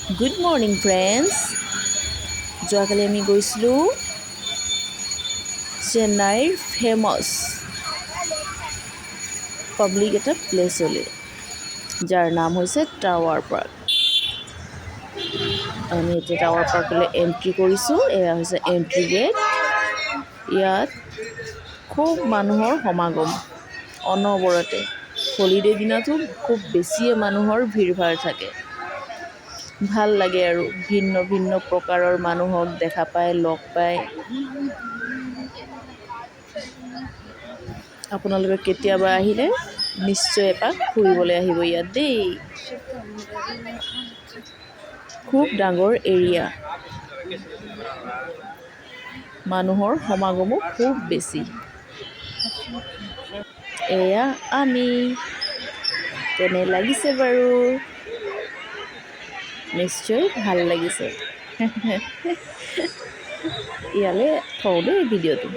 Good morning friends. যোৱাকালি আমি গৈছিলোঁ চেন্নাইৰ ফেমাছ পাব্লিক এটা প্লেচলৈ, যাৰ নাম হৈছে টাৱাৰ পাৰ্ক। আমি এতিয়া টাৱাৰ পাৰ্কলৈ এণ্ট্ৰি কৰিছোঁ। এয়া হৈছে এণ্ট্ৰি গেট। ইয়াত খুব মানুহৰ সমাগম অনবৰতে। হলিডে দিনাতো খুব বেছিয়ে মানুহৰ ভিৰ ভাৰ থাকে। ভাল লাগে আৰু ভিন্ন ভিন্ন প্ৰকাৰৰ মানুহক দেখা পায়, লগ পায়। আপোনালোকে কেতিয়াবা আহিলে নিশ্চয় এপাক ফুৰিবলৈ আহিব ইয়াত দেই। খুব ডাঙৰ এৰিয়া, মানুহৰ সমাগমো খুব বেছি। এয়া আমি, কেনে লাগিছে বাৰু? নিশ্চয় ভাল লাগিছে। ইয়ালৈ থওঁ দেই ভিডিঅ'টো।